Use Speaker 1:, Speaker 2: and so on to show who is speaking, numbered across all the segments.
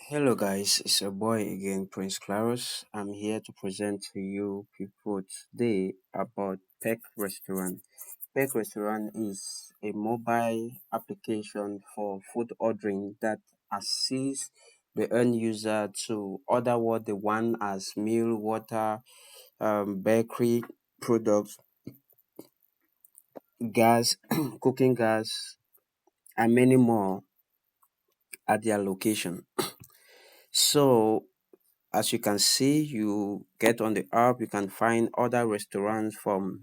Speaker 1: Hello guys, it's your boy again, Prince Claros. I'm here to present to you people today about Peck Restaurant. Peck Restaurant is a mobile application for food ordering that assists the end user to order what they want as meal, water, bakery products, gas, cooking gas, and many more at their location. So as you can see, you get on the app, you can find other restaurants from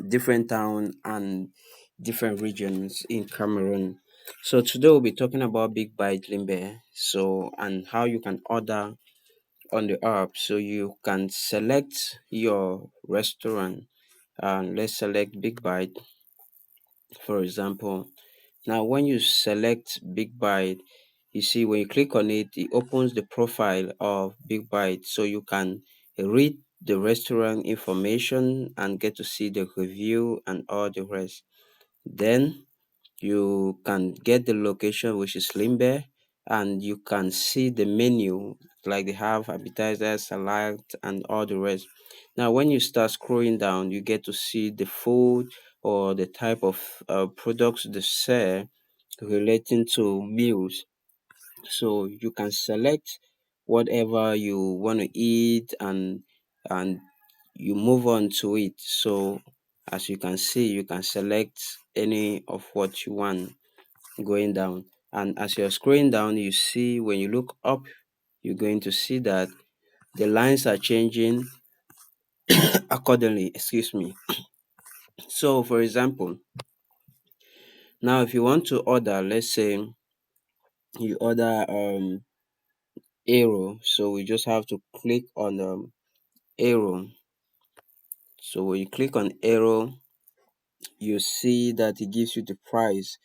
Speaker 1: different town and different regions in Cameroon. So today we'll be talking about Big Bite Limbe. So and how you can order on the app. So you can select your restaurant and let's select Big Bite for example. Now, when you select Big Bite, you see when you click on it, it opens the profile of Big Bite so you can read the restaurant information and get to see the review and all the rest. Then you can get the location, which is Limbe, and you can see the menu, like they have appetizers, salad, and all the rest. Now, when you start scrolling down, you get to see the food or the type of products they sell relating to meals. So you can select whatever you want to eat and you move on to it. So as you can see, you can select any of what you want going down. And as you're scrolling down, you see when you look up, you're going to see that the lines are changing accordingly. Excuse me. So, for example, now if you want to order, let's say you order arrow, so we just have to click on arrow. So when you click on arrow, you see that it gives you the price,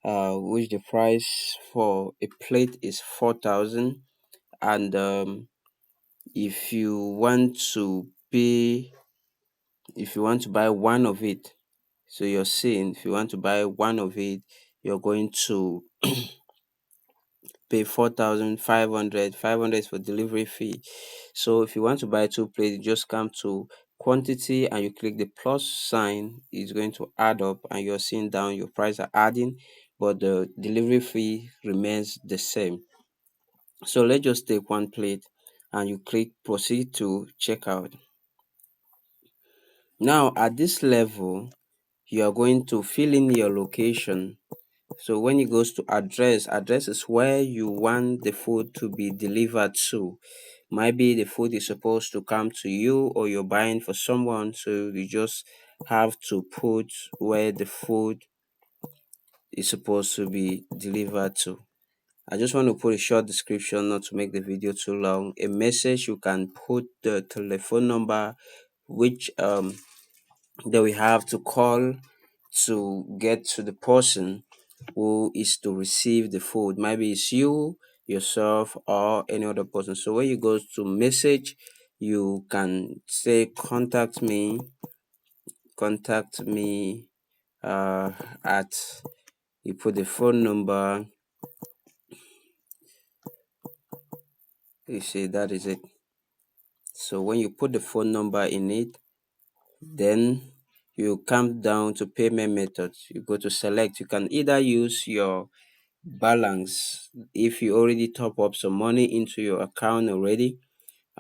Speaker 1: which the price for a plate is 4,000, and if you want to pay if you want to buy one of it, so you're saying if you want to buy one of it, you're going to pay 4,500. 500 is for delivery fee. So if you want to buy two plates, you just come to quantity and you click the plus sign. It's going to add up and you're seeing down your price are adding, but the delivery fee remains the same. So let's just take one plate and you click proceed to checkout. Now at this level, you are going to fill in your location. So when it goes to address, address is where you want the food to be delivered to. Maybe the food is supposed to come to you or you're buying for someone, so you just have to put where the food is supposed to be delivered to. I just want to put a short description not to make the video too long. A message, you can put the telephone number which that we have to call to get to the person who is to receive the food. Maybe it's you, yourself, or any other person. So when you go to message, you can say contact me at you put the phone number, you say that is it. So when you put the phone number in it, then you come down to payment methods. You go to select. You can either use your balance if you already top up some money into your account already,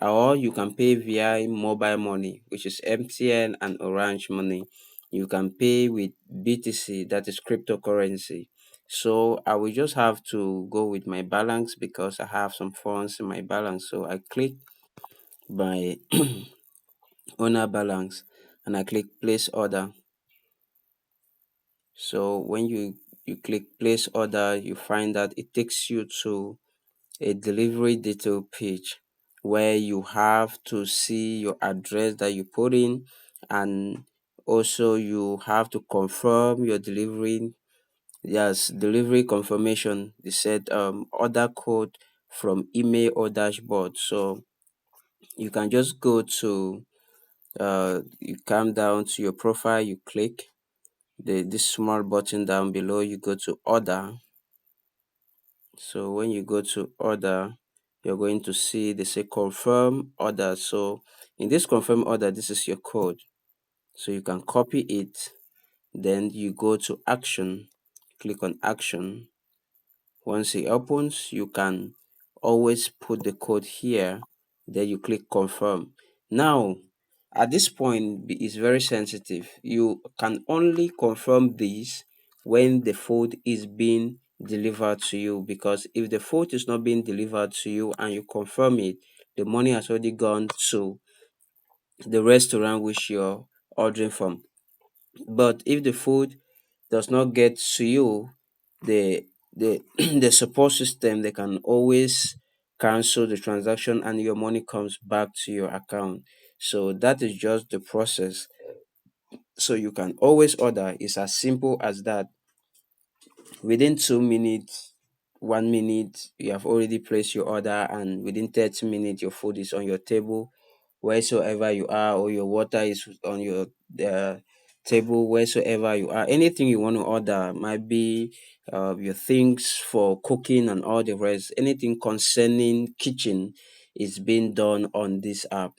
Speaker 1: or you can pay via mobile money, which is MTN and Orange Money. You can pay with BTC, that is cryptocurrency. So I will just have to go with my balance because I have some funds in my balance. So I click my owner balance and I click place order. So when you click place order, you find that it takes you to a delivery detail page where you have to see your address that you put in, and also you have to confirm your delivery. Yes, delivery confirmation. They said order code from email or dashboard. So you can just go to you come down to your profile, you click this small button down below, you go to order. So when you go to order, you're going to see they say confirm order. So in this confirm order, this is your code. So you can copy it, then you go to action, click on action. Once it opens, you can always put the code here, then you click confirm. Now, at this point, it's very sensitive. You can only confirm this when the food is being delivered to you, because if the food is not being delivered to you and you confirm it, the money has already gone to the restaurant which you're ordering from. But if the food does not get to you, the the support system, they can always cancel the transaction and your money comes back to your account. So that is just the process. So you can always order. It's as simple as that. Within 2 minutes, 1 minute, you have already placed your order, and within 30 minutes, your food is on your table, wheresoever you are, or your water is on your table, wheresoever you are. Anything you want to order, might be your things for cooking and all the rest, anything concerning kitchen is being done on this app.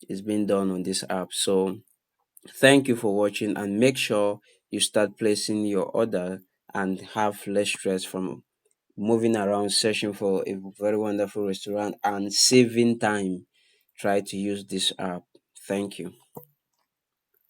Speaker 1: Is being done on this app. So thank you for watching, and make sure you start placing your order and have less stress from moving around searching for a very wonderful restaurant and saving time. Try to use this app. Thank you.